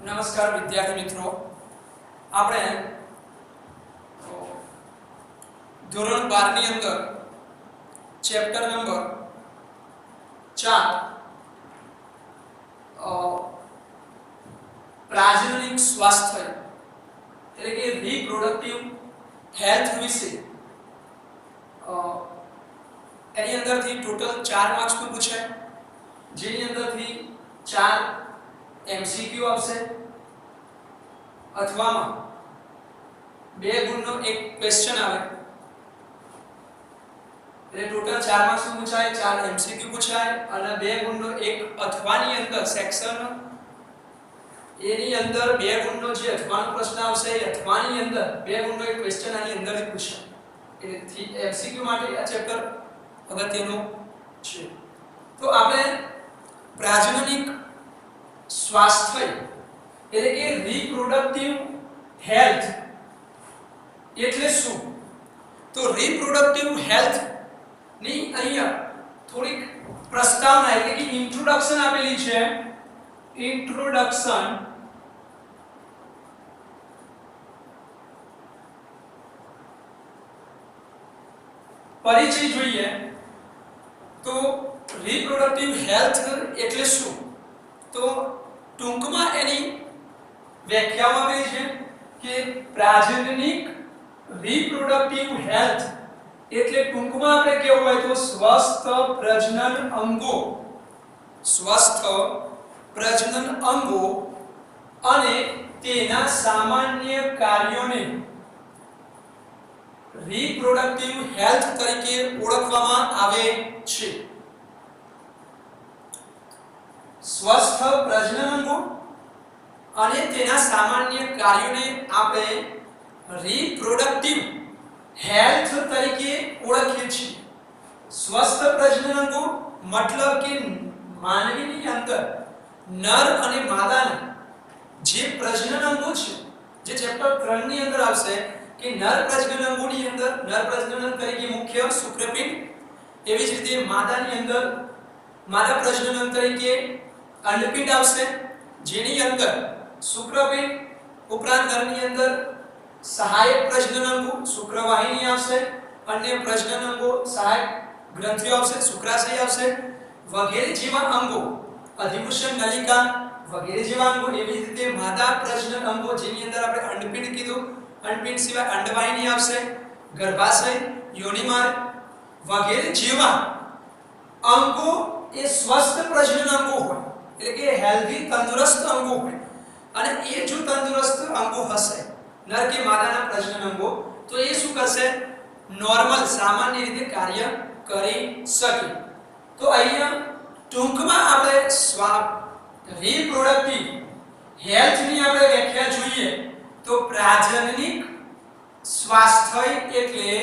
નમસ્કાર વિદ્યાર્થી મિત્રો, આપણે ધોરણ 12 ની અંદર ચેપ્ટર નંબર 4 પ્રાજનનિક સ્વાસ્થ્ય એટલે કે રિપ્રોડક્ટિવ હેલ્થ વિશે એની અંદરથી ટોટલ 4 માર્ક્સ નું પૂછાય, જેની અંદરથી 4 MCQ આવશે અથવામાં 2 ગુણનો એક ક્વેશ્ચન આવે એટલે ટોટલ 4 માર્ક્સ નું પૂછાય, 4 MCQ પૂછાય અને 2 ગુણનો એક અથવાની અંદર સેક્શન એની અંદર 2 ગુણનો જે અથવાનો પ્રશ્ન આવશે એ અથવાની અંદર 2 ગુણનો એક ક્વેશ્ચન આની અંદરથી પૂછાય. એટલે MCQ માટે આ ચેપ્ટર અગત્યનું છે. તો આપણે પ્રાજનનિક સ્વાસ્થ્ય એટલે કે રિપ્રોડક્ટિવ હેલ્થ એટલે શું? તો રિપ્રોડક્ટિવ હેલ્થ ની અહીંયા થોડીક પ્રસ્તાવના એટલે કે ઇન્ટ્રોડક્શન આપેલી છે. ઇન્ટ્રોડક્શન પરિચય જોઈએ તો રિપ્રોડક્ટિવ હેલ્થ એટલે શું? તો ટૂંકમાં એની વ્યાખ્યા આપેલી છે કે પ્રાજનનિક રિપ્રોડક્ટિવ હેલ્થ એટલે ટૂંકમાં આપણે કેવું હોય તો સ્વસ્થ પ્રજનન અંગો, સ્વસ્થ પ્રજનન અંગો અને તેના સામાન્ય કાર્યોને રિપ્રોડક્ટિવ હેલ્થ તરીકે ઓળખવામાં આવે છે. સ્વસ્થ પ્રજનન અંગો અને તેના સામાન્ય કાર્યોને આપણે રિપ્રોડક્ટિવ હેલ્થ તરીકે ઓળખીએ છીએ. સ્વસ્થ પ્રજનન અંગો મતલબ કે માનવીની અંદર નર અને માદાના જે પ્રજનન અંગો છે, જે ચેપ્ટર 3 ની અંદર આવશે કે નર પ્રજનન અંગોની અંદર નર પ્રજનન તરીકે મુખ્ય શુક્રપિંડ, એવી જ રીતે માદાની અંદર માદા પ્રજનન તરીકે અંડપિંડ આવશે, જેની અંદર શુક્રપિંડ ઉપરાંત નરની અંદર સહાયક પ્રજનન અંગો શુક્રવાહિની આવશે, અન્ય પ્રજનન અંગો સહાયક ગ્રંથિઓ આવશે, શુક્રાશય આવશે વગેરે જેવા અંગો, અધિપુષ્ણ નલિકા વગેરે જેવા અંગો. એવી રીતે માદા પ્રજનન અંગો જેની અંદર આપણે અંડપિંડ કીધું, અંડપિંડ સિવાય અંડવાહિની આવશે, ગર્ભાશય, યોનિમાર્ગ વગેરે જેવા અંગો એ સ્વસ્થ પ્રજનન અંગો હોય એટલે કે હેલ્ધી તંદુરસ્ત અંગો હોય. અને એ જો તંદુરસ્ત અંગો હશે નર કે માદાના પ્રજનન અંગો તો એ શું કરશે? નોર્મલ સામાન્ય રીતે કાર્ય કરી શકે. તો અહીંયા ટૂંકમાં આપણે રિપ્રોડક્ટિવ હેલ્થની આપણે વ્યાખ્યા જોઈએ તો પ્રાજનનિક સ્વાસ્થ્ય એટલે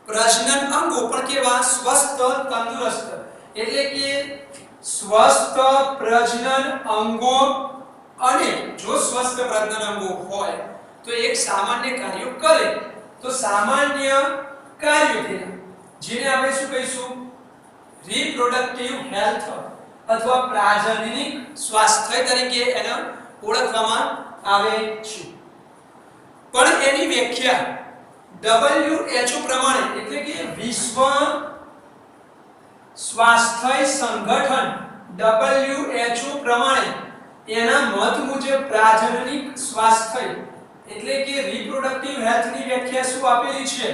પ્રજનન અંગો પણ કેવા? સ્વસ્થ તંદુરસ્ત એટલે કે સ્વસ્થ પ્રજનન અંગો અને જો સ્વસ્થ પ્રજનન અંગો હોય તો એક સામાન્ય કાર્યો કરે તો સામાન્ય કાર્યો તેના જેને આપણે શું કહીશું? રિપ્રોડક્ટિવ હેલ્થ અથવા પ્રાજનનિક સ્વાસ્થ્ય તરીકે એને ઓળખવામાં આવે છે. પણ એની વ્યાખ્યા WHO પ્રમાણે એટલે કે વિશ્વ સ્વાસ્થ્ય સંગઠન WHO પ્રમાણે એના મત મુજબ પ્રાજનનિક સ્વાસ્થ્ય એટલે કે રિપ્રોડક્ટિવ હેલ્થ ની વ્યાખ્યા શું આપેલી છે?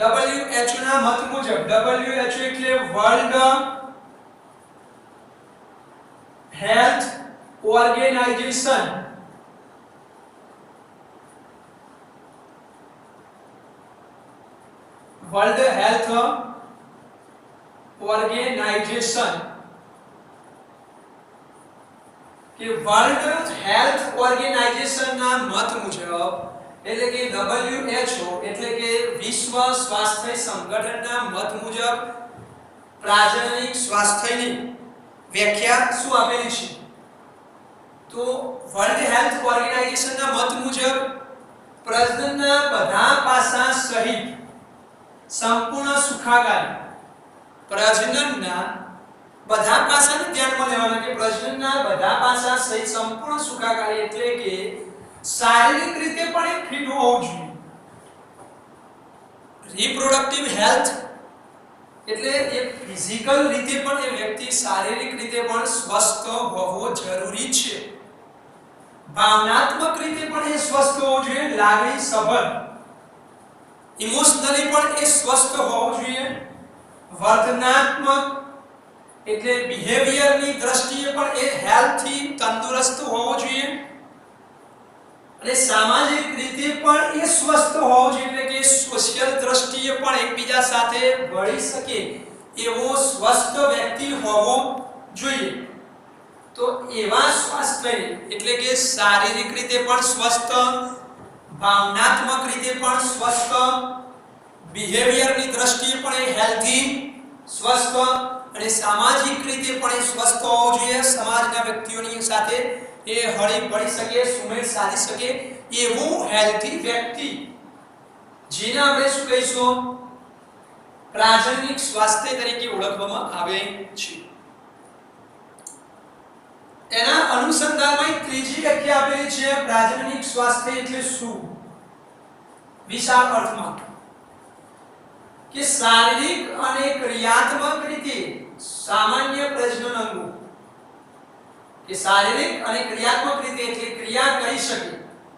WHO ના મત મુજબ, WHO એટલે World Health Organization, World Health Organization કે વર્લ્ડ હેલ્થ ઓર્ગેનાઇઝેશન ના મત મુજબ એટલે કે WHO એટલે કે વિશ્વ સ્વાસ્થ્ય સંગઠનના મત મુજબ પ્રાજનનિક સ્વાસ્થ્યની વ્યાખ્યા શું આપેલી છે? તો વર્લ્ડ હેલ્થ ઓર્ગેનાઇઝેશનના મત મુજબ પ્રજનનના બધા પાસા સહિત સંપૂર્ણ સુખાકારી પ્રજનનના બધા પાસાને ધ્યાનમાં લેવાના કે પ્રજનનના બધા પાસા સહિત સંપૂર્ણ સુખાકારી એટલે કે શારીરિક રીતે પણ એ ફિટ હોવું જોઈએ. રિપ્રોડક્ટિવ હેલ્થ એટલે એ ફિઝિકલ રીતે પણ એ વ્યક્તિ શારીરિક રીતે પણ સ્વસ્થ હોવો જરૂરી છે. ભાવનાત્મક રીતે પણ એ સ્વસ્થ હોવો જોઈએ, લાગણી સભર ઇમોશનલી પણ એ સ્વસ્થ હોવો જોઈએ. વર્તનાત્મક એટલે બિહેવિયરની દ્રષ્ટિએ પણ એ હેલ્થી તંદુરસ્ત હોવો જોઈએ. અને સામાજિક રીતે પણ એ સ્વસ્થ હોવો જોઈએ એટલે કે સોશિયલ દ્રષ્ટિએ પણ એકબીજા સાથે ભળી શકે એવો સ્વસ્થ વ્યક્તિ હોવો જોઈએ. તો એવા સ્વાસ્થ્ય એટલે કે શારીરિક રીતે પણ સ્વસ્થ, ભાવનાત્મક રીતે પણ સ્વસ્થ, બિહેવિયરની દ્રષ્ટિએ પણ એ હેલ્ધી સ્વસ્થ અને સામાજિક રીતે પણ એ સ્વસ્થ હોવો જોઈએ. સમાજના વ્યક્તિઓની સાથે એ હળી ભળી શકે, સુમેળ સાધી શકે એવું હેલ્ધી વ્યક્તિ જેને આપણે શું કહીશું પ્રાજનનિક સ્વાસ્થ્ય તરીકે ઓળખવામાં આવે છે. એના અનુસંધાનમાં ત્રીજી વ્યાખ્યા આપેલી છે પ્રાજનનિક સ્વાસ્થ્ય એટલે શું? વિશાળ અર્થમાં કે શારીરિક અને ક્રિયાત્મક રીતે સામાન્ય પ્રજનન અંગો કે શારીરિક અને ક્રિયાત્મક રીતે એટલે ક્રિયા કરી શકે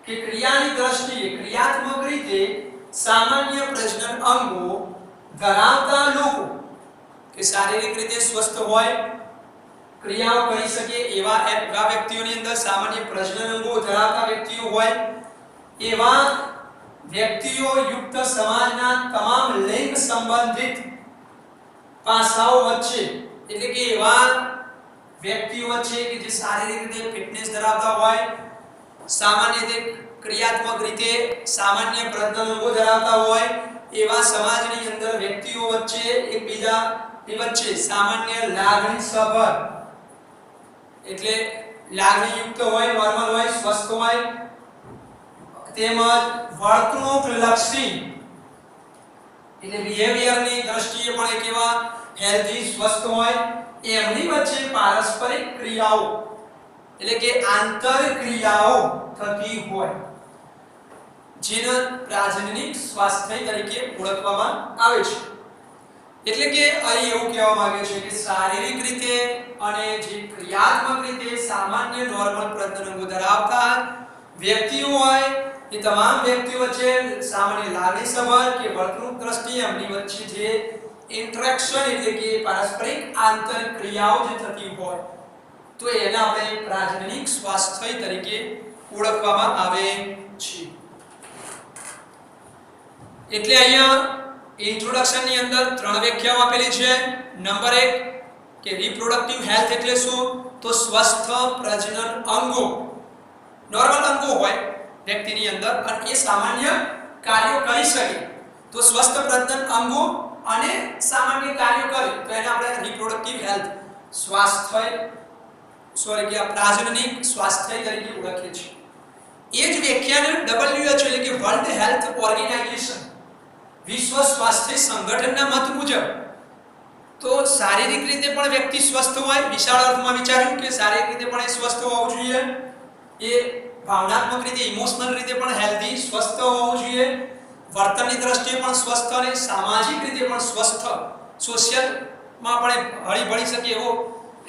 કે ક્રિયાની દ્રષ્ટિએ ક્રિયાત્મક રીતે સામાન્ય પ્રજનન અંગો ધરાવતા લોકો કે શારીરિક રીતે સ્વસ્થ હોય, ક્રિયાઓ કરી શકે એવા વ્યક્તિઓની અંદર સામાન્ય પ્રજનન અંગો ધરાવતા વ્યક્તિઓ હોય એવા વ્યક્તિઓ યુક્ત સમાજના તમામ લિંગ સંબંધિત પાસાઓ વચ્ચે એટલે કે એવા વ્યક્તિઓ વચ્ચે કે જે શારીરિક રીતે ફિટનેસ ધરાવતા હોય, સામાન્ય રીતે ક્રિયાત્મક રીતે સામાન્ય પ્રજનન અંગો ધરાવતા હોય એવા સમાજની અંદર વ્યક્તિઓ વચ્ચે એકબીજાની વચ્ચે સામાન્ય લાગણી સભર એટલે લાગણી યુક્ત હોય, નોર્મલ હોય, સ્વસ્થ હોય તેમજ વર્તણૂક લક્ષી એટલે બિહેવિયરની દ્રષ્ટિએ પણ એક એવા હેલ્ધી સ્વસ્થ હોય એમની વચ્ચે પારસ્પરિક ક્રિયાઓ એટલે કે આંતરક્રિયાઓ થતી હોય જેને પ્રાજનનિક સ્વાસ્થ્ય તરીકે ઓળખવામાં આવે છે. એટલે કે અહીં એવું કહેવા માંગે છે કે શારીરિક રીતે અને જે ક્રિયાત્મક રીતે સામાન્ય નોર્મલ પ્રજનન અંગો ધરાવતા વ્યક્તિઓ હોય એ તમામ વ્યક્તિઓ વચ્ચે સામાન્ય લાગણી સભર કે વર્તણૂક દ્રષ્ટિએ એમની વચ્ચે જે ઇન્ટરેક્શન એટલે કે પારસ્પરિક આંતરક્રિયાઓ જે થતી હોય તો એને આપણે પ્રાજનનિક સ્વાસ્થ્ય તરીકે ઓળખવામાં આવે છે. એટલે અહીંયા ઇન્ટ્રોડક્શન ની અંદર ત્રણ વ્યાખ્યાઓ આપેલી છે. નંબર 1 કે રિપ્રોડક્ટિવ હેલ્થ એટલે શું? તો સ્વસ્થ પ્રજનન અંગો, નોર્મલ અંગો હોય વ્યક્તિની અંદર અને એ સામાન્ય કાર્યો કરી શકે તો સ્વસ્થ પ્રજનન અંગો અને સામાન્ય કાર્યો કરે તો એને આપણે રિપ્રોડક્ટિવ હેલ્થ સ્વાસ્થ્ય પ્રાજનનિક સ્વાસ્થ્ય તરીકે ઓળખીએ છીએ. એ જ વ્યાખ્યાને WHO એટલે કે વર્લ્ડ હેલ્થ ઓર્ગેનાઇઝેશન વિશ્વ સ્વાસ્થ્ય સંગઠનના મત મુજબ તો શારીરિક રીતે પણ વ્યક્તિ સ્વસ્થ હોય, વિશાળ અર્થમાં વિચાર્યું કે શારીરિક રીતે પણ એ સ્વસ્થ હોવું જોઈએ, એ ભાવનાત્મક રીતે ઇમોશનલ રીતે પણ હેલ્ધી સ્વસ્થ હોવું જોઈએ, વર્તનની દ્રષ્ટિએ પણ સ્વસ્થ અને સામાજિક રીતે પણ સ્વસ્થ, સોશિયલમાં પણ હળી ભળી શકે એવો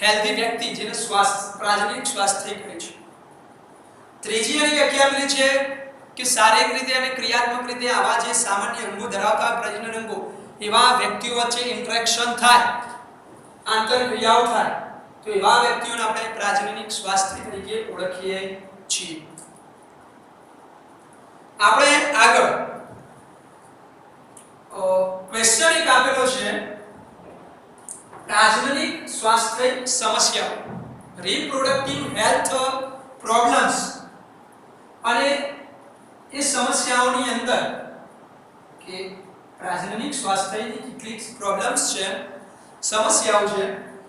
હેલ્ધી વ્યક્તિ જેને પ્રાજનનિક સ્વાસ્થ્ય કહે છે. ત્રીજી એની વ્યાખ્યા આપેલી છે કે શારીરિક રીતે અને ક્રિયાત્મક રીતે આવા જે સામાન્ય અંગો ધરાવતા પ્રજનન અંગો એવા વ્યક્તિઓ વચ્ચે ઇન્ટરેક્શન થાય, આંતરક્રિયાઓ થાય તો એવા વ્યક્તિઓને આપણે પ્રાજનનિક સ્વાસ્થ્ય તરીકે ઓળખીએ છીએ. આપણે આગળ ક્વેશ્ચન એક આપેલો છે પ્રાજનનિક સ્વાસ્થ્ય સમસ્યાઓ, રિપ્રોડક્ટિવ હેલ્થ પ્રોબ્લેમ્સ અને એ સમસ્યાઓની અંદર કે પ્રાજનનિક સ્વાસ્થ્યની કેટલીક પ્રોબ્લેમ્સ છે, સમસ્યાઓ છે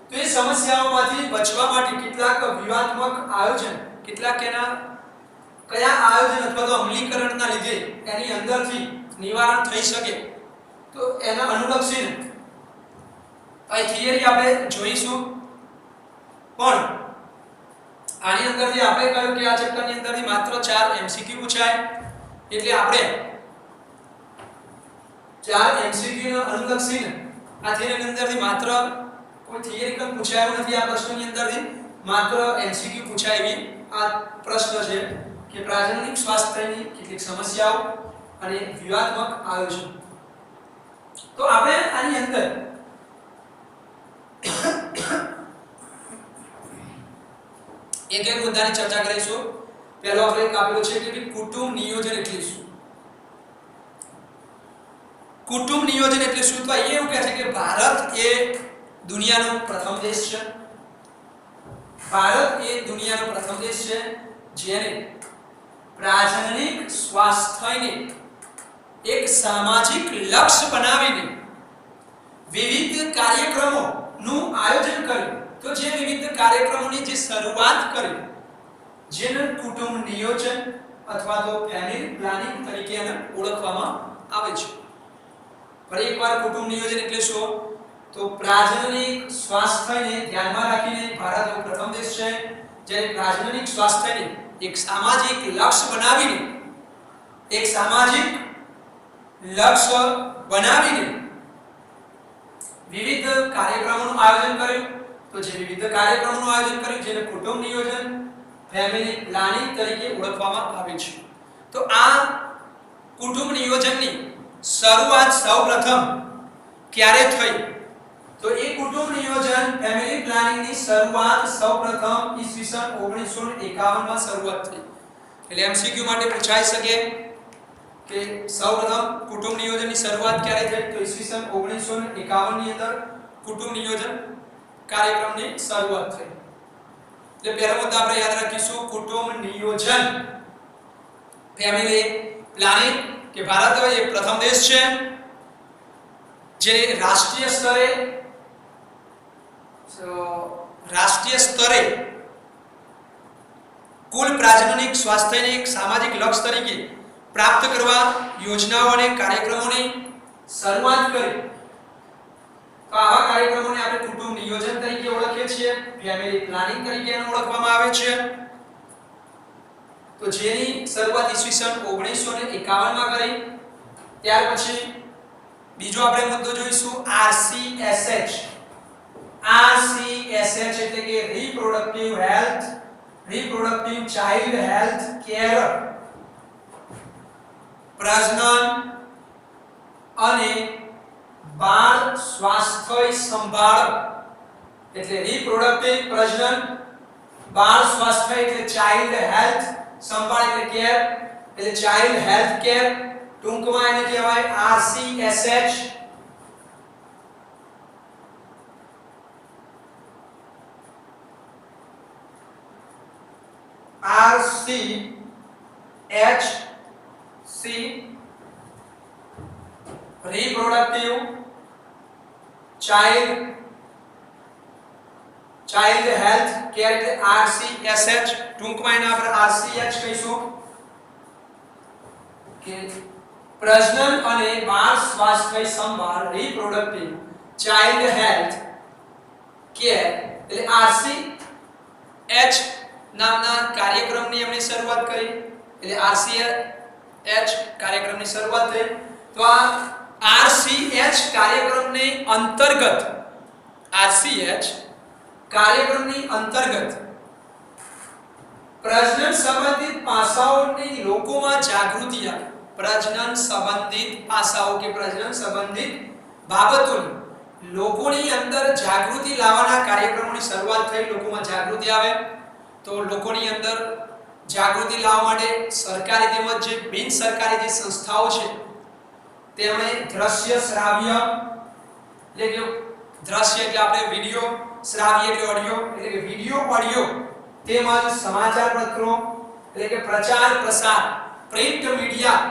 તો એ સમસ્યાઓમાંથી બચવા માટે કેટલાક વ્યૂહાત્મક આયોજન, કેટલાક એના કયા આયોજન અથવા તો અમલીકરણના લીધે એની અંદરથી નિવારણ થઈ શકે તો એના અનુલક્ષીને આ થિયરી આપણે જોઈશું. પણ આની અંદરથી આપણે કહ્યું કે આ ચેપ્ટરની અંદરથી માત્ર 4 MCQ પૂછાય, એટલે આપણે 4 MCQ ને અનુલક્ષીને આ થિયરીની અંદરથી માત્ર કોઈ થિયરિકલ પૂછાયું નથી આ પ્રશ્નની અંદરથી, માત્ર MCQ પૂછાય એવી આ પ્રશ્ન છે કે પ્રજનનિક સ્વાસ્થ્યની કેટલીક સમસ્યાઓ અને વ્યૂહાત્મક આયોજન. તો આપણે આની અંદર એક એક મુદ્દાની ચર્ચા કરીશું. પહેલો આપણે આપેલો છે કે કુટુંબ નિયોજન એટલે શું. કુટુંબ નિયોજન એટલે શું? તો એ એવું કહે છે કે ભારત એ દુનિયાનો પ્રથમ દેશ છે. ભારત એ દુનિયાનો પ્રથમ દેશ છે જેને પ્રજનનિક સ્વાસ્થ્યને એક સામાજિક લક્ષ્ય બનાવીને વિવિધ કાર્યક્રમોનું આયોજન કર્યું. તો જે વિવિધ કાર્યક્રમોની જે શરૂઆત કરી જેને કુટુંબ નિયોજન અથવા તો ફેમિલી પ્લાનિંગ તરીકે ઓળખવામાં આવે છે. ફરી એકવાર કુટુંબ નિયોજન એટલે શું? તો પ્રજનનિક સ્વાસ્થ્યને ધ્યાનમાં રાખીને ભારત એવો પ્રથમ દેશ છે જે પ્રજનનિક સ્વાસ્થ્યને એક સામાજિક લક્ષ્ય બનાવીને વિવિધ કાર્યક્રમોનું આયોજન કર્યું. તો જે વિવિધ કાર્યક્રમોનું આયોજન કર્યું જેને કુટુંબ નિયોજન ફેમિલી પ્લાનિંગ તરીકે ઓળખવામાં આવે છે. તો આ કુટુંબ નિયોજનની શરૂઆત સૌપ્રથમ ક્યારે થઈ? તો એ કુટુંબ નિયોજન ફેમિલી પ્લાનિંગની શરૂઆત સૌપ્રથમ ઈસવીસન 1951 માં શરૂઆત થઈ. એટલે MCQ માટે પૂછાઈ શકે કે સૌપ્રથમ કુટુંબ નિયોજનની શરૂઆત ક્યારે થઈ? તો ઈસવીસન 1951 ની અંદર કુટુંબ નિયોજન કાર્યક્રમની શરૂઆત થઈ. એટલે પહેલો મુદ્દો આપણે યાદ રાખીશું કુટુંબ નિયોજન ફેમિલી પ્લાનિંગ કે ભારત એ પ્રથમ દેશ છે જે રાષ્ટ્રીય સ્તરે કુલ પ્રજનનિક સ્વાસ્થ્યને એક સામાજિક લક્ષ્ય તરીકે પ્રાપ્ત કરવા યોજનાઓ અને કાર્યક્રમોની શરૂઆત કરી. તો આવા કાર્યક્રમોને આપણે કુટુંબ નિયોજન તરીકે ઓળખીએ છીએ, ફેમિલી પ્લાનિંગ તરીકે ઓળખવામાં આવે છે. તો જેની શરૂઆત ઈસવીસન 1951 માં કરી. ત્યાર પછી બીજો આપણે મુદ્દો જોઈશું RCSH. RCSH એટલે કે રિપ્રોડક્ટિવ ચાઇલ્ડ હેલ્થ કેર. પ્રજનન અને બાળ સ્વાસ્થ્ય સંભાળ એટલે રિપ્રોડક્ટિવ પ્રજનન, બાળ સ્વાસ્થ્ય એટલે ચાઇલ્ડ હેલ્થ, સંભાળ એટલે કેર એટલે ચાઇલ્ડ હેલ્થ કેર. ટૂંકમાં એને કહેવાય RCSH. RCHC reproductive child health care એટલે RCSH. ટૂંકમાં એને આપણે RCH કહીશું કે પ્રજનન અને બાળ સ્વાસ્થ્ય સંભાળ રિપ્રોડક્ટિવ ચાઇલ્ડ હેલ્થ કેર એટલે RCH નામના કાર્યક્રમની આપણે શરૂઆત કરી. એટલે RCH કાર્યક્રમની શરૂઆત થઈ. તો આ RCH કાર્યક્રમની અંતર્ગત પ્રજનન સંબંધિત પાસાઓની લોકોમાં જાગૃતિ આવે. પ્રજનન સંબંધિત પાસાઓ કે પ્રજનન સંબંધિત બાબતોની લોકોની અંદર જાગૃતિ લાવવાના કાર્યક્રમોની શરૂઆત થઈ. લોકોમાં જાગૃતિ આવે તો લોકોની અંદર જાગૃતિ લાવવા માટે સરકારી તેમજ જે બિન સરકારી જે સંસ્થાઓ છે તેમણે દ્રશ્ય શ્રાવ્ય એટલે કે દ્રશ્ય એટલે આપણે વિડિયો, શ્રાવ્ય એટલે ઓડિયો એટલે કે વિડિયો ઓડિયો તેમજ સમાચાર પત્રો એટલે કે પ્રચાર પ્રસાર પ્રિન્ટ મીડિયા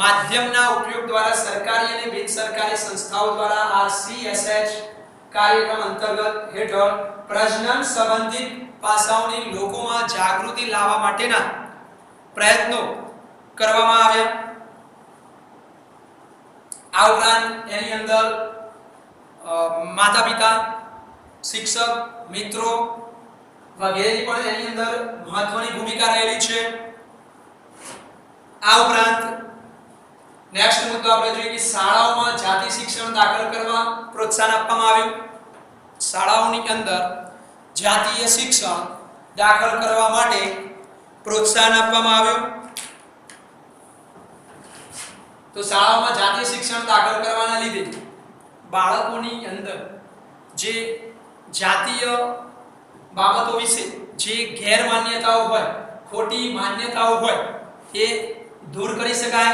માધ્યમના ઉપયોગ દ્વારા સરકારી અને બિન સરકારી સંસ્થાઓ દ્વારા RCSH કાર્યક્રમ અંતર્ગત હેઠળ પ્રજનન સંબંધિત પાસાઓની લોકોમાં જાગૃતિ લાવવા માટેના પ્રયત્નો કરવામાં આવ્યા. આ ઉપરાંત એની અંદર માતા-પિતા, શિક્ષક, મિત્રો વગેરેની પણ એની અંદર મહત્વની ભૂમિકા રહેલી છે. આ ઉપરાંત નેક્સ્ટ મુદ્દો આપણે જોઈએ કે શાળાઓમાં જાતિ શિક્ષણ દાખલ કરવા પ્રોત્સાહન આપવામાં આવ્યું. શાળાઓની અંદર જાતીય શિક્ષણ દાખલ કરવા માટે પ્રોત્સાહન આપવામાં આવ્યું. તો શાળાઓમાં જાતીય શિક્ષણ દાખલ કરવાના લીધે બાળકોની અંદર જે જાતીય બાબતો વિશે જે ગેરમાન્યતાઓ હોય, ખોટી માન્યતાઓ હોય એ દૂર કરી શકાય.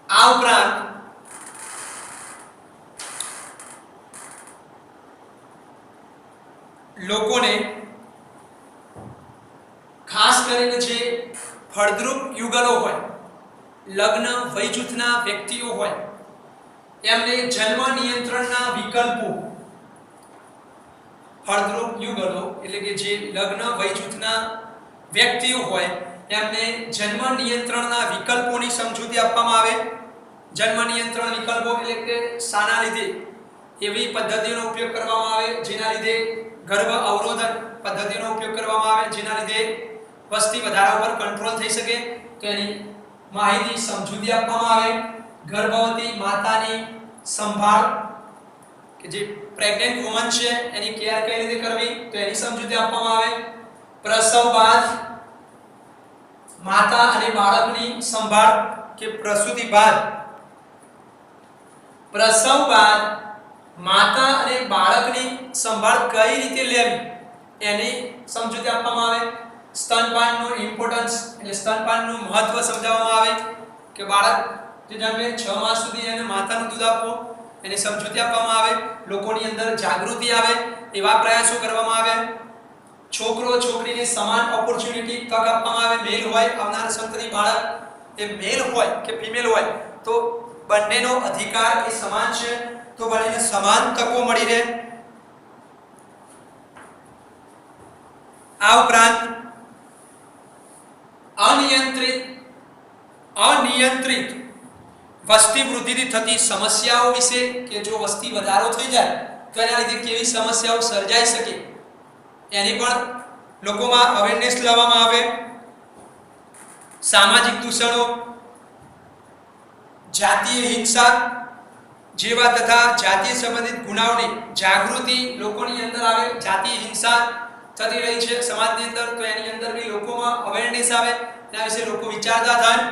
આ ઉપરાંત લોકોને ખાસ કરીને જે ફળદ્રુપ યુગલો હોય, લગ્ન વય જૂથના વ્યક્તિઓ હોય, એમને જન્મ નિયંત્રણના વિકલ્પો, ફળદ્રુપ યુગલો એટલે કે જે લગ્ન વય જૂથના વ્યક્તિઓ હોય એમને જન્મ નિયંત્રણના વિકલ્પોની સમજૂતી આપવામાં આવે. જન્મ નિયંત્રણ વિકલ્પો એટલે કે શાના લીધે એવી પદ્ધતિનો ઉપયોગ કરવામાં આવે જેના લીધે ગર્ભ અવરોધન પદ્ધતિનો ઉપયોગ કરવામાં આવે જેના લીધે વસ્તી વધારા પર કંટ્રોલ થઈ શકે, તો એની માહિતી સમજૂતી આપવામાં આવે. ગર્ભવતી માતાની સંભાળ કે જે પ્રેગ્નન્ટ વુમન છે એની કેર કઈ રીતે કરવી તો એની સમજૂતી આપવામાં આવે. પ્રસવ બાદ માતા અને બાળકની સંભાળ કે પ્રસૂતિ બાદ પ્રસવ બાદ માતા અને બાળકની સંભાળ કઈ રીતે લેવી એની સમજૂતી આપવામાં આવે. સ્તનપાનનું ઇમ્પોર્ટન્સ એટલે સ્તનપાનનું મહત્વ સમજાવવામાં આવે કે બાળક જે જન્મે 6 માસ સુધી એને માતાનું દૂધ આપવું એની સમજૂતી આપવામાં આવે. લોકોની અંદર જાગૃતિ આવે એવા પ્રયાસો કરવામાં આવે. છોકરો છોકરીને સમાન ઓપોર્ચ્યુનિટી તક આપવામાં આવે. મેલ હોય આવનાર સંતતિ બાળક એ મેલ હોય કે ફિમેલ હોય તો બંનેનો અધિકાર એ સમાન છે, તો બંનેને સમાન તકો મળી રહે. આ ઉપરાંત અનિયંત્રિત વસ્તી વૃદ્ધિથી થતી સમસ્યાઓ વિશે કે જો વસ્તી વધારો થઈ જાય તો એના લીધે કેવી સમસ્યાઓ સર્જાઈ શકે એની પણ લોકોમાં અવેરનેસ લાવવામાં આવે. સામાજિક દૂષણો, જાતીય હિંસા જેવા તથા જાતિ સંબંધિત ગુનાઓની જાગૃતિ લોકોની અંદર આવે. જાતીય હિંસા થતી રહી છે સમાજની અંદર તો એની અંદર બી લોકોમાં અવેરનેસ આવે, એના વિશે લોકો વિચારતા થાય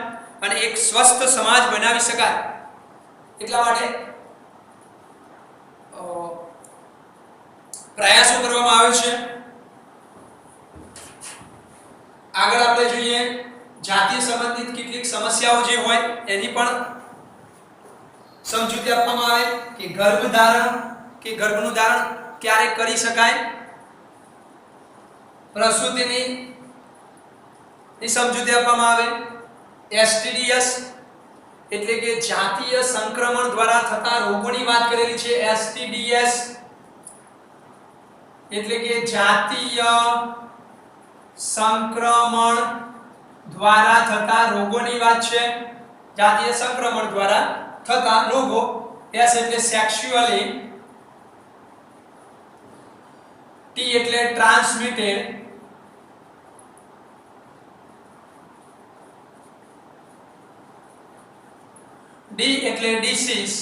અને એક સ્વસ્થ સમાજ બનાવી શકાય એટલા માટે પ્રયાસો કરવામાં આવે છે. આગળ આપણે જોઈએ જાતીય સંબંધિત કેટલીક સમસ્યાઓ જે હોય એની પણ સમજૂતી આપવામાં આવે કે ગર્ભધારણ કે ગર્ભનું ધારણ ક્યારે કરી શકાય. પ્રસૂતિની સમજૂતી આપવામાં આવે. એસટીડીએસ એટલે કે જાતીય સંક્રમણ દ્વારા થતા રોગોની વાત કરેલી છે. એસટીડીએસ એટલે કે જાતીય સંક્રમણ દ્વારા થતા રોગોની વાત છે. જાતીય સંક્રમણ દ્વારા થતા રોગો. એસ એટલે સેક્સ્યુઅલી, ટી એટલે ટ્રાન્સમિટેડ, ડી એટલે ડિસીઝ,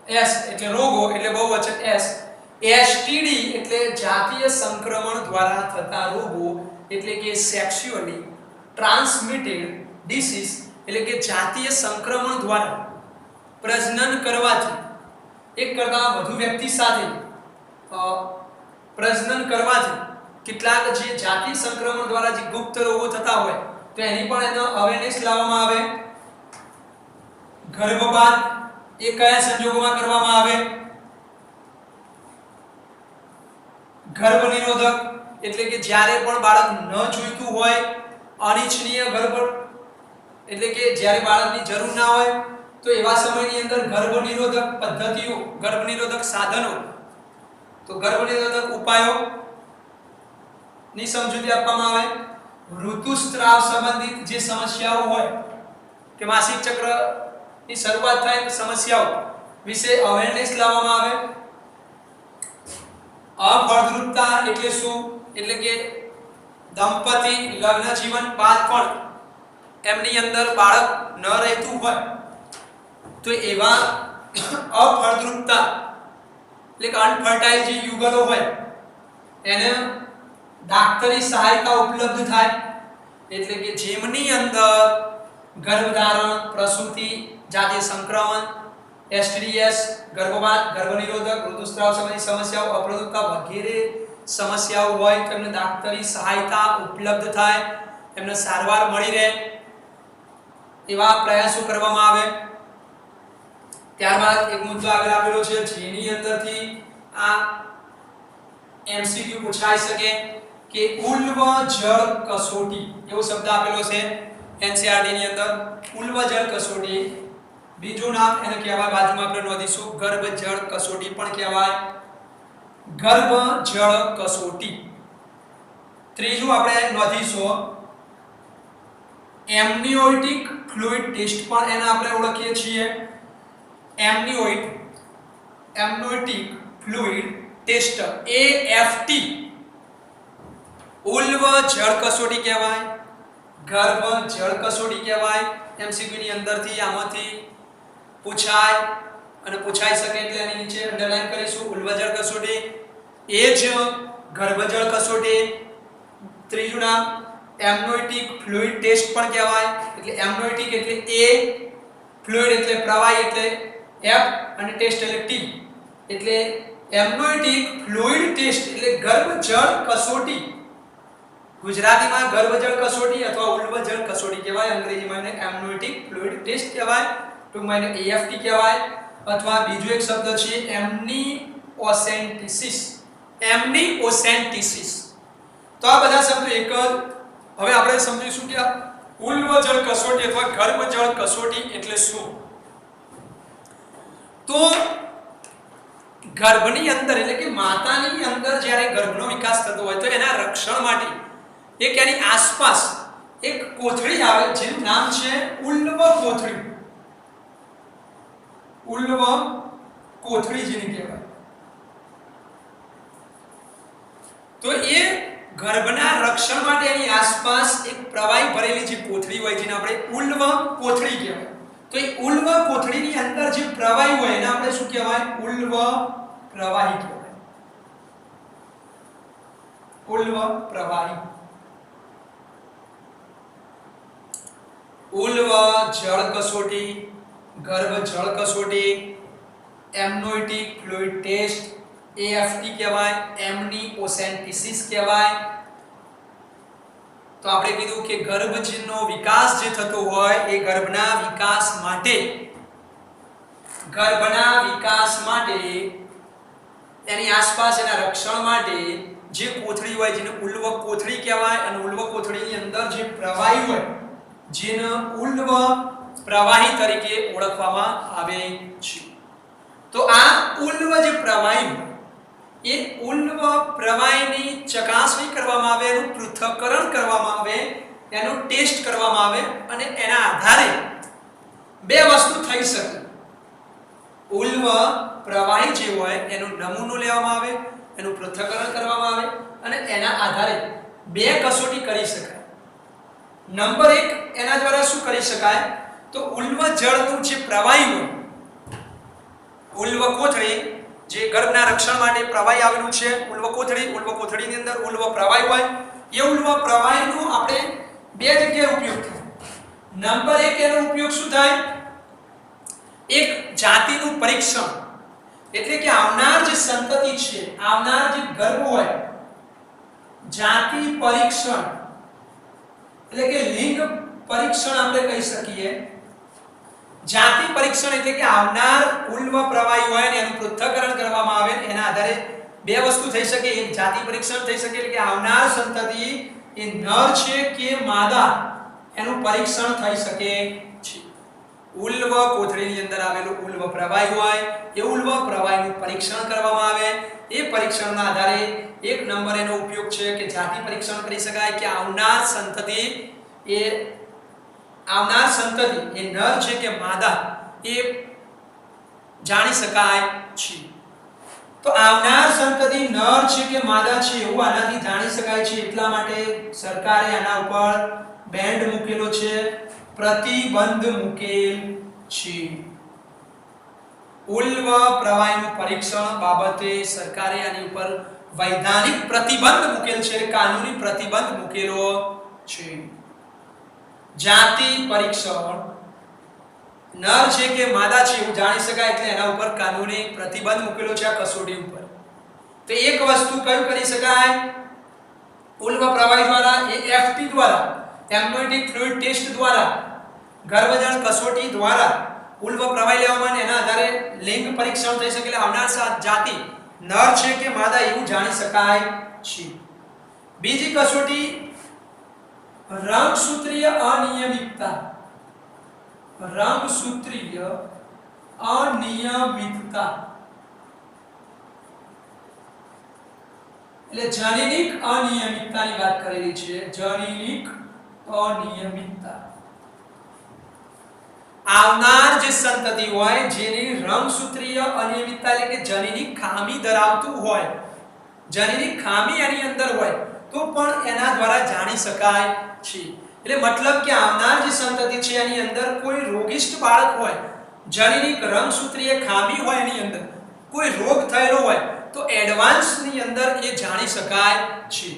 એસ એટલે રોગો એટલે બહુવચન એસ. એસટીડી એટલે જાતીય સંક્રમણ દ્વારા થતા રોગો એટલે કે સેક્સ્યુઅલી ટ્રાન્સમિટેડ ડિસીઝ એટલે કે જાતીય સંક્રમણ દ્વારા પ્રજનન કરવાથી એક કરતાં વધુ વ્યક્તિ સાથે પ્રજનન કરવાથી કેટલાક જે જાતીય સંક્રમણ દ્વારા જે ગુપ્ત રોગો થતા હોય તો એની પણ એનો અવેરનેસ લાવવામાં આવે. ગર્ભપાત એ કયા સંજોગોમાં કરવામાં આવે. ગર્ભ નિરોધક એટલે કે જ્યારે પણ બાળક ન જોઈતું હોય, અનિચ્છનીય ગર્ભ એટલે કે જ્યારે બાળકની જરૂર ના હોય તો એવા સમયની અંદર ગર્ભ નિરોધક પદ્ધતિઓ, ગર્ભ નિરોધક સાધનો, તો ગર્ભ નિરોધક ઉપાયો ની સમજૂતી આપવામાં આવે. ઋતુસ્ત્રાવ સંબંધિત જે સમસ્યાઓ હોય કે માસિક ચક્ર ની શરૂઆત થાય સમસ્યાઓ વિશે અવેરનેસ લાવવામાં આવે. અફળદ્રુપતા એટલે શું? એટલે કે દંપતી લગ્ન જીવન બાદ પણ એમની અંદર બાળક ન રહેતું હોય તો એવા અફળદ્રુપતા એટલે કે અનફર્ટાઇલ જે યુગલો હોય એને ડાક્ટરી સહાયતા ઉપલબ્ધ થાય. એટલે કે જેમની અંદર ગર્ભધારણ, પ્રસૂતિ, જાતીય સંક્રમણ, એસટીડીએસ, ગર્ભપાત, ગર્ભનિરોધક, ઋતુસ્રાવ સંબંધી સમસ્યાઓ, અપ્રદુપ્તા વગેરે સમસ્યાઓ હોય તો એમને ડાક્ટરી સહાયતા ઉપલબ્ધ થાય, એમને સારવાર મળી રહે એવા પ્રયાસો કરવામાં આવે. ત્યારબાદ એક મુદ્દો આગળ આપેલો છે જેની અંદરથી આ એમસીક્યુ પૂછાઈ શકે કે ઉલ્વજળ કસોટી એવો શબ્દ આપેલો છે એનસીઆરટી ની અંદર. ઉલ્વજળ કસોટી, બીજું નામ એને કહેવાય, બાજુમાં આપણે નોંધીશું, ગર્ભજળ કસોટી પણ કહેવાય. ગર્ભજળ કસોટી. ત્રીજું આપણે નોંધીશું એમનિયોટિક ફ્લુઇડ ટેસ્ટ પણ એને આપણે ઓળખીએ છીએ. એમનિયોટિક ફ્લુઇડ ટેસ્ટ AFT ઉલ્વજળ કસોટી કહેવાય, ગર્ભજળ કસોટી કહેવાય. એમસીક્યુ ની અંદરથી આમાંથી પૂછાય અને પૂછાઈ શકે એટલે એની નીચે અંડરલાઈન કરીશું ઉલ્વજળ કસોટી. એ જ ગર્ભજળ કસોટી. ત્રીજું નામ એમનિયોટિક ફ્લુઇડ ટેસ્ટ પણ કહેવાય. એટલે એમનિયોટિક એટલે A, ફ્લુઇડ એટલે પ્રવાહી એટલે F અને ટેસ્ટ એટલે T. એટલે એમનિયોટિક ફ્લુઇડ ટેસ્ટ એટલે ગર્ભજળ કસોટી. ગુજરાતીમાં ગર્ભજળ કસોટી અથવા ઉલ્વજળ કસોટી કહેવાય, અંગ્રેજીમાં એને એમનિયોટિક ફ્લુઇડ ટેસ્ટ કહેવાય, ટૂંકમાં એને AFT કહેવાય. અથવા બીજો એક શબ્દ છે એમનિઓસેન્ટિસિસ. એમનિઓસેન્ટિસિસ. તો આ બધા શબ્દો એક જ. હવે આપણે સમજીશું કે આ ઉલ્વજળ કસોટી અથવા ગર્ભજળ કસોટી એટલે શું. તો ગર્ભની અંદર એટલે કે માતાની અંદર જ્યારે ગર્ભનો વિકાસ થતો હોય તો એના રક્ષણ માટે એક એની આસપાસ એક કોથળી આવે જેનું નામ છે ઉલ્વ કોથળી. ઉલ્વ કોથળી જેને કહેવાય. તો એ ગર્ભના રક્ષણ માટે એની આસપાસ એક પ્રવાહી ભરેલી જે કોથળી હોય જેને આપણે ઉલ્વ કોથળી કહેવાય. તો એ ઉલ્વ કોથળીની અંદર જે પ્રવાહી હોય એને આપણે શું કહેવાય? ઉલ્વ પ્રવાહી કહેવાય. ઉલ્વ પ્રવાહી. ઉલ્વ જળ કસોટી, ગર્ભજળ કસોટી, એમનિયોટિક ફ્લુઇડ ટેસ્ટ AFT કહેવાય, એમનિઓસેન્ટિસિસ કહેવાય. તો આપણે કીધું કે ગર્ભનો વિકાસ જે થતો હોય એ ગર્ભના વિકાસ માટે એની આસપાસ એના રક્ષણ માટે જે કોથળી હોય જેને ઉલ્વ કોથળી કહેવાય અને ઉલ્વ કોથળીની અંદર જે પ્રવાહી હોય જેને ઉલ્વ પ્રવાહી તરીકે ઓળખવામાં આવે છે. તો આ ઉલ્વ જે પ્રવાહી હોય એ ઉલ્વ પ્રવાહીની ચકાસણી કરવામાં આવે, એનું પૃથ્થકરણ કરવામાં આવે, એનો ટેસ્ટ કરવામાં આવે અને એના આધારે બે વસ્તુ થઈ શકે. ઉલ્વ પ્રવાહી જે હોય એનો નમૂનો લેવામાં આવે, એનું પૃથ્થકરણ કરવામાં આવે અને એના આધારે બે કસોટી કરી શકાય. નંબર 1 એના દ્વારા શું કરી શકાય? તો ઉલ્વ જળનું જે પ્રવાહી હોય, ઉલ્વ કોથળી જે ગર્ભના રક્ષણ માટે પ્રવાહી આવેલું છે, ઉલ્વ કોથળીની અંદર ઉલ્વ પ્રવાહી હોય, એ ઉલ્વ પ્રવાહીનો આપણે બે જગ્યાએ ઉપયોગ થાય. નંબર 1 એનો ઉપયોગ શું થાય? એક જાતિનું પરીક્ષણ. એટલે કે આવનાર જે સંતતિ છે, આવનાર જે ગર્ભ હોય, જાતિ પરીક્ષણ એટલે કે લિંગ પરીક્ષણ આપણે કહી શકીએ. જાતિ પરીક્ષણ એટલે કે આવનાર ઉલ્વ પ્રવાહી હોય ને એનું પૃથ્થકરણ કરવામાં આવે, એના આધારે બે વસ્તુ થઈ શકે. એક જાતિ પરીક્ષણ થઈ શકે એટલે કે આવનાર સંતતિ એ નર છે કે માદા એનું પરીક્ષણ થઈ શકે છે. ઉલ્વ કોથળીની અંદર આવેલું ઉલ્વ પ્રવાહી હોય એ ઉલ્વ પ્રવાહીનું પરીક્ષણ કરવામાં આવે. એ પરીક્ષણના આધારે એક નંબર એનો ઉપયોગ છે કે જાતિ પરીક્ષણ કરી શકાય કે આવનાર સંતતિ એ નર છે કે માદા એ જાણી શકાય છે. તો આવનાર સંતતિ નર છે કે માદા છે એવું આનાથી જાણી શકાય છે. એટલા માટે સરકારે આના ઉપર બેન્ડ મૂકેલો છે, પ્રતિબંધ મૂકેલ છે. ઉલ્વ પ્રવાહીનું પરીક્ષણ બાબતે સરકારે આની ઉપર વૈધાનિક પ્રતિબંધ મૂકેલ છે, કાનૂની પ્રતિબંધ મૂકેલો છે. જાતિ પરીક્ષણ નર છે કે માદા છે એવું જાણી શકાય એટલે એના ઉપર કાનૂની પ્રતિબંધ મૂકેલો છે આ કસોટી ઉપર. તો એક વસ્તુ કયું કરી શકાય? ઉલ્વ પ્રવાહી દ્વારા, AFT દ્વારા, એમ્નિયોટિક ફ્લુઇડ ટેસ્ટ દ્વારા, ગર્ભજળ કસોટી દ્વારા ઉલ્વ પ્રવાહી લેવામાં અને એના આધારે લિંગ પરીક્ષણ થઈ શકે, એટલે આવનાર જાતિ નર છે કે માદા એવું જાણી શકાય છે. બીજી કસોટી રંગસૂત્રીય અનિયમિતતા. રંગસૂત્રીય અનિયમિતતા એટલે જનીનિક અનિયમિતતાની વાત કરેલી છે. જનીનિક અનિયમિતતા આવનાર જે સંતતિ હોય જેની રંગસૂત્રીય અનિયમિતતા એટલે કે જનીનિક ખામી ધરાવતું હોય, જનીનિક ખામી એની અંદર હોય તો પણ એના દ્વારા જાણી શકાય છે. એટલે મતલબ કે આવનાર જે સંતતિ છે એની અંદર કોઈ રોગિષ્ટ બાળક હોય, જનીનિક રંગસૂત્રીય ખામી હોય, એની અંદર કોઈ રોગ થયેલો હોય તો એડવાન્સ ની અંદર એ જાણી શકાય છે.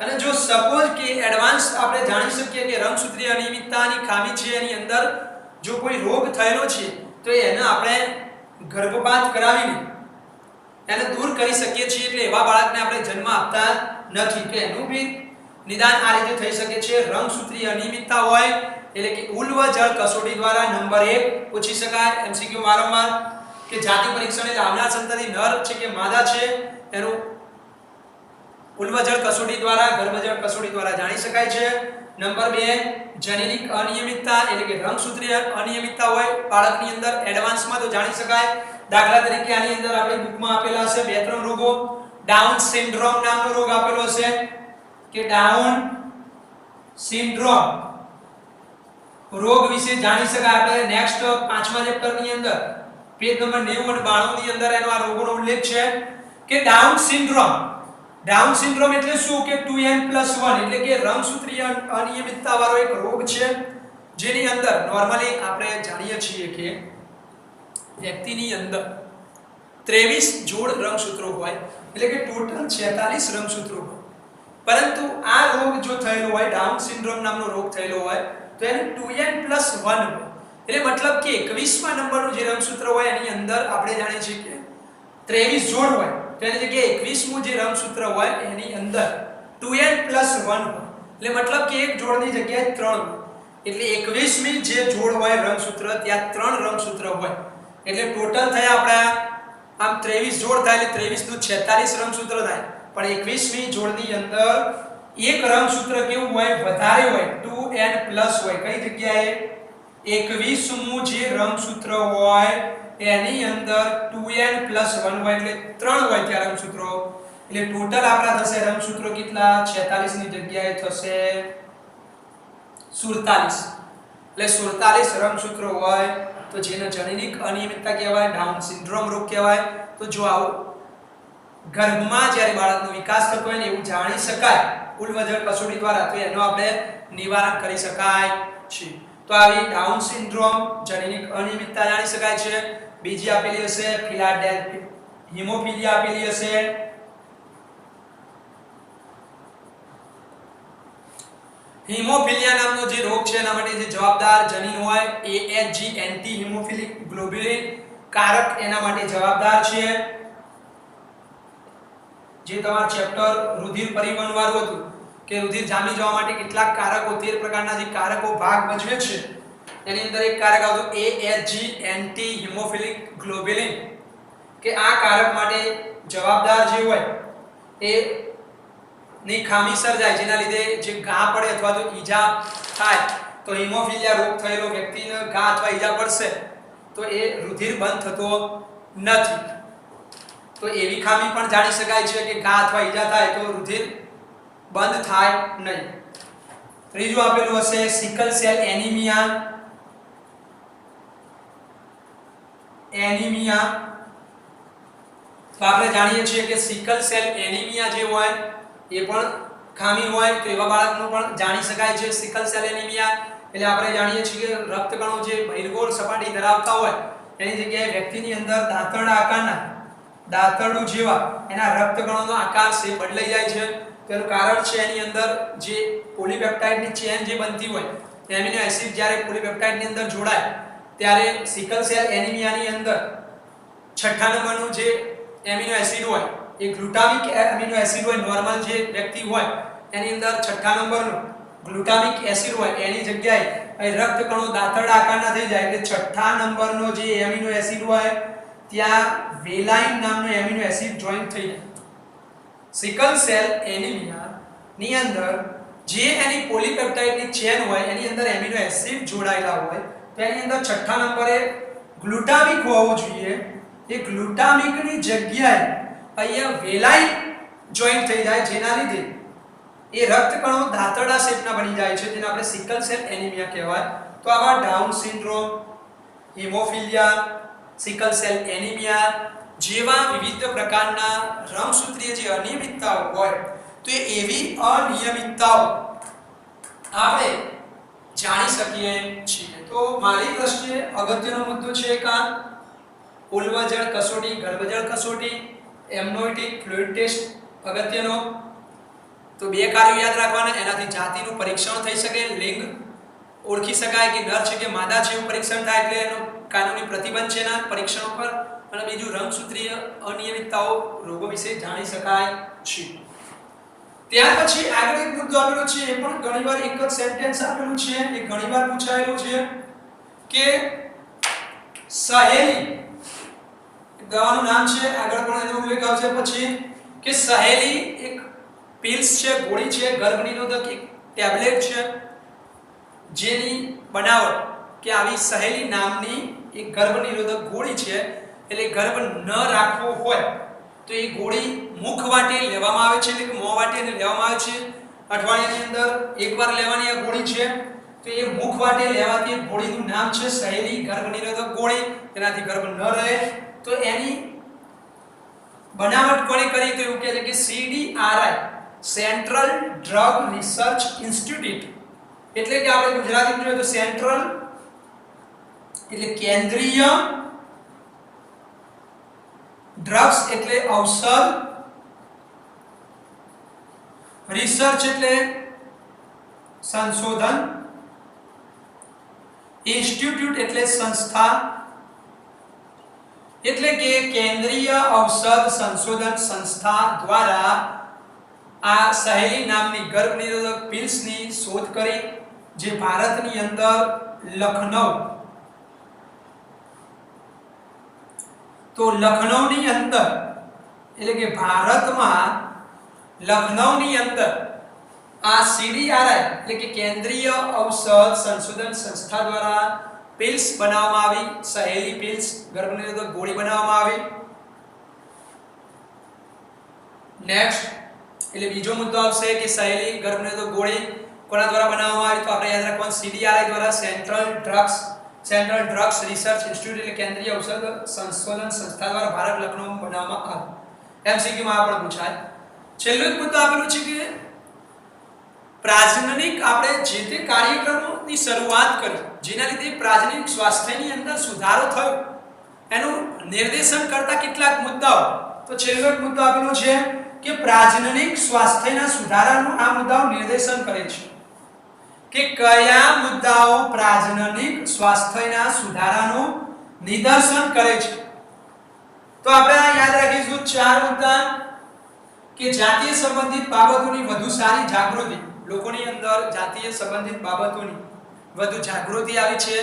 અને જો સપોઝ કે એડવાન્સ આપણે જાણી શકીએ કે રંગસૂત્રીય અનિયમિતતાની ખામી છે એની અંદર જો કોઈ રોગ થયેલો છે તો એને આપણે ગર્ભપાત કરાવીને એને દૂર કરી શકીએ છીએ. એટલે એવા બાળકને આપણે જન્મ આપતા નથી કે એનું બી નિદાન આ રીતે થઈ શકે છે. રંગસૂત્રીય અનિયમિતતા હોય એટલે કે ઉલ્વ જળ કસોટી દ્વારા નંબર 1 પૂછી શકાય એમસીક્યુ વારંવાર કે જાતિ પરીક્ષણ એટલે આવનાર સંતતિ નર છે કે માદા છે એનું ઉલ્વ જળ કસોટી દ્વારા, ગર્ભજળ કસોટી દ્વારા જાણી શકાય છે. નંબર 2 જનીનિક અનિયમિતતા એટલે કે રંગસૂત્રીય અનિયમિતતા હોય બાળકની અંદર એડવાન્સમાં તો જાણી શકાય. દાખલા તરીકે આની અંદર આપણે બુકમાં આપેલા છે 2-3 રોગો. ડાઉન સિન્ડ્રોમ નામનો રોગ આપેલો છે કે ડાઉન સિન્ડ્રોમ રોગ વિશે જાણી શકાય. આપણે નેક્સ્ટ 5મા ચેપ્ટરની અંદર પેજ નંબર 90 અને 92 ની અંદર એનો આ રોગોનો ઉલ્લેખ છે કે ડાઉન સિન્ડ્રોમ. ડાઉન સિન્ડ્રોમ એટલે શું કે 2n+1 એટલે કે રંગસૂત્રીય અનિયમિતતા વાળો એક રોગ છે જેની અંદર નોર્મલી આપણે જાણીએ છીએ કે વ્યક્તિની અંદર 23 જોડ રંગસૂત્રો હોય એટલે કે ટોટલ 46 રંગસૂત્રો હોય. પરંતુ આ રોગ જો થયેલો હોય, ડાઉન સિન્ડ્રોમ નામનો રોગ થયેલો હોય તો એને 2n+1 હોય. એટલે મતલબ કે 21મા નંબરનું જે રંગસૂત્ર હોય એની અંદર આપણે જાણીએ છીએ કે 23 જોડ હોય તો એની જગ્યાએ 21મું જે રંગસૂત્ર હોય એની અંદર 2n+1 હોય. એટલે મતલબ કે એક જોડની જગ્યાએ 3 હોય. એટલે 21મી જે જોડ હોય રંગસૂત્ર ત્યાં 3 રંગસૂત્ર હોય. એટલે ટોટલ થયા આપણા આમ 23 જોડ થાય એટલે 23 નું 46 રંગસૂત્ર થાય. પણ 21મી જોડની અંદર એક રંગસૂત્ર કેવું હોય? વધારે હોય, 2n+ હોય. કઈ જગ્યાએ? 21મું જે રંગસૂત્ર હોય એની અંદર 2n+1 હોય એટલે 3 હોય ત્યાં રંગસૂત્રો. એટલે ટોટલ આપણા થશે રંગસૂત્રો કેટલા? 46 ની જગ્યાએ થશે 47. એટલે 47 રંગસૂત્રો હોય તો જેને જનીનિક અનિયમિતતા કહેવાય, ડાઉન સિન્ડ્રોમ રોગ કહેવાય. તો જો આવું ગર્ભમાં જ્યારે બાળકનો વિકાસ થતો હોય ને એવું જાણી શકાય ઉલ્વજળ કસોટી દ્વારા તો એનો આપણે નિવારણ કરી શકાય છે. તો આવી ડાઉન સિન્ડ્રોમ જનીનિક અનિયમિતતા જાણી શકાય છે. બીજી આપેલી હશે ફિલાડેલ્ફી હિમોફિલિયા આપેલી હશે. હિમોફિલિયા નામનો જે રોગ છે એના માટે જે જવાબદાર જનીન હોય AHG એન્ટી હિમોફિલિક ગ્લોબ્યુલિન કારક એના માટે જવાબદાર છે. જે તમારું ચેપ્ટર રુધિર પરિવહન વાળું હતું કે રુધિર જામી જવા માટે કેટલાક કારકો 13 પ્રકારના જે કારકો ભાગ ભજવે છે એની અંદર એક કારક આવતું AHG એન્ટી હિમોફિલિક ગ્લોબ્યુલિન કે આ કારક માટે જવાબદાર જે હોય એ ની ખામી સર્જાય જેના લીધે જે ઘા પડે અથવા તો ઈજા થાય તો હિમોફિલિયા રોગ થયેલો વ્યક્તિને ઘા અથવા ઈજા પડશે તો એ રુધિર બંધ થતો નથી. તો એવી ખામી પણ જાણી શકાય છે કે ઘા અથવા ઈજા થાય તો રુધિર બંધ થાય નહીં. ત્રીજું આપેલું હશે સિકલ સેલ એનિમિયા. એનિમિયા, તો આપણે જાણીએ છીએ કે સિકલ સેલ એનિમિયા જે હોય એ પણ ખામી હોય તો એવા બાળકનું પણ જાણી શકાય છે સિકલ સેલ એનિમિયા. એટલે આપણે જાણીએ છીએ કે રક્તકણો જે બહિર્ગોળ સપાટી ધરાવતા હોય એની જગ્યાએ વ્યક્તિની અંદર દાંતરડા આકારના દાંતરડું જેવા એના રક્તકણોનો આકાર છે બદલાઈ જાય છે. તેનું કારણ છે એની અંદર જે પોલીપેપ્ટાઇડની ચેન જે બનતી હોય એમિનો એસિડ જ્યારે પોલીપેપ્ટાઇડની અંદર જોડાય ત્યારે સિકલ સેલ એનિમિયાની અંદર છઠ્ઠા નંબરનું જે એમિનો એસિડ હોય એ ગ્લુટામિક એમિનો એસિડ હોય. નોર્મલ જે વ્યક્તિ હોય એની અંદર છઠ્ઠા નંબરનું ગ્લુટામિક એસિડ હોય એની જગ્યાએ અહીં રક્તકણો દાંતરડા આકારના થઈ જાય એટલે છઠ્ઠા નંબરનો જે એમિનો એસિડ હોય ત્યાં વેલાઇન નામનો એમિનો એસિડ જોઈન્ટ થઈ જાય. સિકલ સેલ એનિમિયા ની અંદર જે એની પોલીપેપ્ટાઇડની ચેન હોય એની અંદર એમિનો એસિડ જોડાયેલા હોય તો એની અંદર છઠ્ઠા નંબરે ગ્લુટામિક હોવું જોઈએ. એ ગ્લુટામિકની જગ્યાએ અહીંયા વેલાઇન જોઈન્ટ થઈ જાય જેના લીધે એ રક્તકણો દાંતરડા શેપના બની જાય છે જેને આપણે સિકલ સેલ એનિમિયા કહેવાય. તો આવા down syndrome, haemophilia, sickle cell anaemia જેવા વિવિધ પ્રકારના રંગસૂત્રીય જે અનિયમિતતાઓ હોય તો એવી અનિયમિતતાઓ આપણે જાણી શકીએ છીએ. તો મારી દ્રષ્ટિએ અગત્યનો મુદ્દો છે કે ઉલ્વજળ કસોટી, ગર્ભજળ કસોટી, એમ્નોઇટિક ફ્લુઇડ ટેસ્ટ અગત્યનો. તો બે કાર્યો યાદ રાખવાના, એનાથી જાતિનું પરીક્ષણ થઈ શકે, લિંગ ઓળખી શકાય કે નર છે કે માદા છે એવું પરીક્ષણ થાય એટલે એનો કાનૂની પ્રતિબંધ છે એના પરીક્ષણ પર. અને બીજું રંગસૂત્રીય અનિયમિતતાઓ રોગો વિશે જાણી શકાય છે. ત્યાર પછી આગળ એક મુદ્દો આપેલો છે એ પણ ઘણીવાર એક જ સેન્ટેન્સ આપેલું છે, એ ઘણીવાર પૂછાયેલું છે કે સહેલી દવાનું નામ છે, આગળ પણ એનો ઉલ્લેખ આવશે પછી કે સહેલી એક પિલ્સ છે, ગોળી છે, ગર્ભ નિરોધક એક ટેબ્લેટ છે જેની બનાવટ કે આવી સહેલી નામની એક ગર્ભ નિરોધક ગોળી છે. એટલે ગર્ભ ન રાખવો હોય તો એ ગોળી મુખ વાટે લેવામાં આવે છે, એટલે કે મોં વાટે લેવામાં આવે છે. અઠવાડિયાની અંદર એકવાર લેવાની આ ગોળી છે તો એ મુખ વાટે લેવાતી ગોળીનું નામ છે સહેલી ગર્ભ નિરોધક ગોળી. તેનાથી ગર્ભ ન રહે. તો એની બનાવટ કોણે કરી તો એવું કહે છે કે CDRI central drug research institute, એટલે કે આપણે ગુજરાતીમાં જોઈએ તો સેન્ટ્રલ એટલે કેન્દ્રીય, ડ્રગ્સ એટલે ઔષધ, રિસર્ચ એટલે સંશોધન, ઇન્સ્ટિટ્યૂટ એટલે સંસ્થા, એટલે કે કેન્દ્રીય ઔષધ સંશોધન સંસ્થા દ્વારા આ સહેલી નામની ગર્ભ નિરોધક પિલ્સની શોધ કરી જે ભારતની અંદર લખનઉ, તો લખનઉની અંદર એટલે કે ભારતમાં લખનઉની અંદર આ CDRI એટલે કે કેન્દ્રીય ઔષધ સંશોધન સંસ્થા દ્વારા પિલ્સ બનાવવામાં આવી, સહેલી પિલ્સ ગર્ભ નિરોધક ગોળી બનાવવામાં આવી. નેક્સ્ટ એટલે બીજો મુદ્દો આવશે કે સહેલી ગર્ભ નિરોધક ગોળી કોના દ્વારા બનાવવામાં આવી તો આપણે યાદ રાખવાનું CDRI દ્વારા સેન્ટ્રલ ડ્રગ્સ રિસર્ચ ઇન્સ્ટિટ્યૂટ એટલે કેન્દ્રીય ઔષધ સંશોધન સંસ્થા દ્વારા ભારત લખનઉમાં બનાવવામાં આવી. MCQ માં પણ પૂછાય. છેલ્લો એક મુદ્દો આપેલું છે કે પ્રાજનનિક આપણે જે તે કાર્યક્રમોની શરૂઆત કરી જેના લીધે પ્રાજનનિક સ્વાસ્થ્યની અંદર સુધારો થયો એનું નિર્દેશન કરતા કેટલાક મુદ્દાઓ. તો છેલ્લો એક મુદ્દો આપેલો છે કે પ્રાજનનિક સ્વાસ્થ્યના સુધારાનું આ મુદ્દાઓ નિર્દેશન કરે છે કે કયા મુદ્દાઓ પ્રાજનનિક સ્વાસ્થ્યના સુધારાનું નિદર્શન કરે છે. તો આપણે આ યાદ રાખીશું ચાર મુદ્દા કે જાતીય સંબંધિત બાબતોની વધુ સારી જાગૃતિ, લોકોની અંદર જાતીય સંબંધિત બાબતોની વધુ જાગૃતિ આવી છે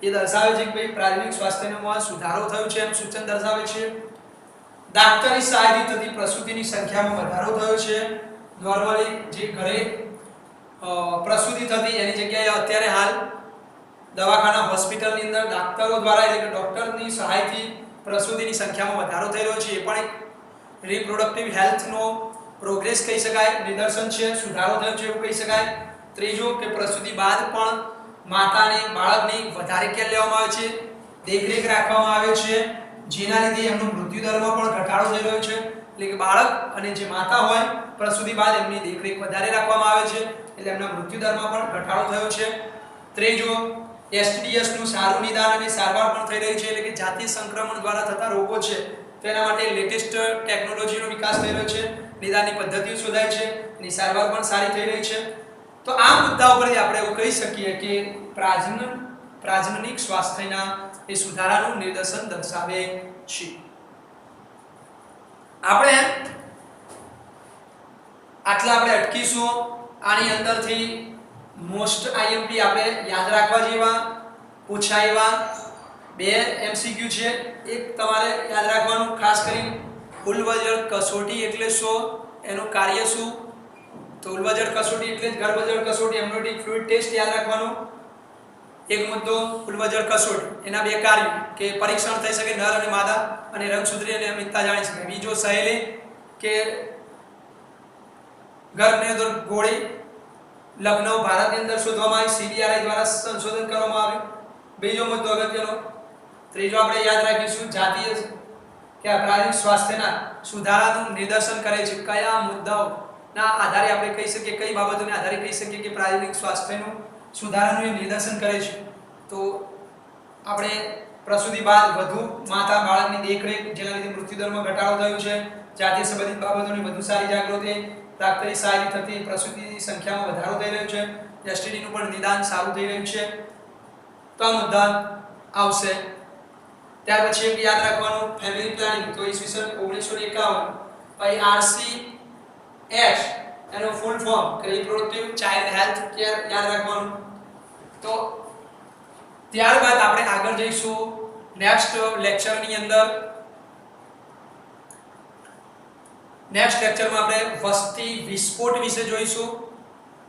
એ દર્શાવે છે કે ભાઈ પ્રાથમિક સ્વાસ્થ્યમાં સુધારો થયો છે એમ સૂચન દર્શાવે છે. ડાક્ટરી સહાયથી થતી પ્રસૂતિની સંખ્યામાં વધારો થયો છે. નોર્મલી જે ઘરે પ્રસૂતિ થતી એની જગ્યાએ અત્યારે હાલ દવાખાના હોસ્પિટલની અંદર ડોક્ટરો દ્વારા એટલે કે ડોક્ટરની સહાયથી પ્રસૂતિની સંખ્યામાં વધારો થઈ રહ્યો છે. એ પણ એક રિપ્રોડક્ટિવ હેલ્થનો પ્રોગ્રેસ કહી શકાય, નિદર્શન છે, સુધારો થયો છે એવું કહી શકાય. ત્રીજું કે પ્રસૂતિ બાદ પણ માતાને બાળકની વધારે કેર લેવામાં આવે છે, દેખરેખ રાખવામાં આવે છે. જેના લીધે એમનો મૃત્યુ દરમાં પણ ઘટાડો થઈ રહ્યો છે, એટલે કે બાળક અને જે માતા હોય પ્રસૂતિ બાદ એમની દેખરેખ વધારે રાખવામાં આવે છે, એટલે એમના મૃત્યુ દરમાં પણ ઘટાડો થયો છે. ત્રીજો, એસટીડીએસ નું સારું નિદાન અને સારવાર પણ થઈ રહી છે, એટલે કે જાતીય સંક્રમણ દ્વારા થતા રોગો છે તેના માટે લેટેસ્ટ ટેકનોલોજીનો વિકાસ થઈ રહ્યો છે, નિદાનની પદ્ધતિઓ શોધાય છે, એની સારવાર પણ સારી થઈ રહી છે. તો આ મુદ્દા ઉપરથી આપણે એવું કહી શકીએ કે પ્રાજનનિક સ્વાસ્થ્યના એ સુધારાનું નિદર્શન દર્શાવે છે. આપણે અટકીશું. આની અંદરથી મોસ્ટ આઈએમપી આપણે યાદ રાખવા જેવા પૂછાય બે એમસીક્યુ છે. એક તમારે યાદ રાખવાનું ખાસ કરીને ઉલવજળ કસોટી એટલે શું, એનું કાર્ય શું. તો ઉલવજળ કસોટી એટલે ગર્ભજળ કસોટી, એમ્બ્રિયોનિક ફ્લુઇડ ટેસ્ટ યાદ રાખવાનું. એક મુદ્દો ઉલવજળ કસોટી, એના બે કાર્યો કે પરીક્ષણ થઈ શકે નર અને માદા અને રંગસૂત્રી અને અમિતતા જાણી શકાય. બીજો સહેલી કે ગર્ભની અંદર ગોળી લખનઉ ભારતની અંદર શોધવામાં આવી, સીબીઆરઆઈ દ્વારા સંશોધન કરવામાં આવ્યું. બીજો મુદ્દો અગત્યનો. ત્રીજો આપણે યાદ રાખીશું જાતીય કે પ્રાથમિક સ્વાસ્થ્યના સુધારાનું નિદર્શન કરે છે. કયા મુદ્દાઓના આધારે આપણે કહી શકીએ, કઈ બાબતોને આધારે કહી શકીએ કે પ્રાથમિક સ્વાસ્થ્યનું સુધારાનું નિદર્શન કરે છે. તો આપણે પ્રસૂતિ બાદ વધુ માતા બાળકની દેખરેખ જેના લીધે મૃત્યુદરમાં ઘટાડો થયો છે, જાતીય સંબંધિત બાબતોની વધુ સારી જાગૃતિ, પ્રાપ્તિ સારી થતી પ્રસૂતિની સંખ્યામાં વધારો થઈ રહ્યો છે, એસટીડીનું પણ નિદાન સારું થઈ રહ્યું છે. તો આ મુદ્દા આવશે. ત્યાર પછી એક યાદ રાખવાનું ફેમિલી પ્લાનિંગ. તો ઈસવીસન 1951 પછી RCH એનો full form reproductive child health care યાદ રાખવાનું. તો ત્યારબાદ આપણે આગળ જઈશું નેક્સ્ટ લેક્ચરની અંદર. નેક્સ્ટ લેક્ચરમાં આપણે વસ્તી વિસ્ફોટ વિશે જોઈશું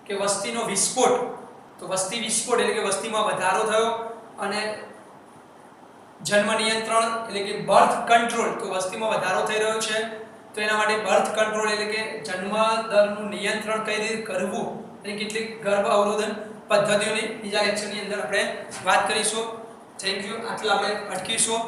કે વસ્તીનો વિસ્ફોટ. તો વસ્તી વિસ્ફોટ એટલે કે વસ્તીમાં વધારો થયો અને જન્મ નિયંત્રણ એટલે કે બર્થ કંટ્રોલ. તો વસ્તીમાં વધારો થઈ રહ્યો છે તો એના માટે બર્થ કંટ્રોલ એટલે કે જન્મ દરનું નિયંત્રણ કઈ રીતે કરવું અને કેટલીક ગર્ભ અવરોધન પદ્ધતિઓની બીજા લેક્ચરની અંદર આપણે વાત કરીશું. Thank you. આટલા આપણે અટકીશું.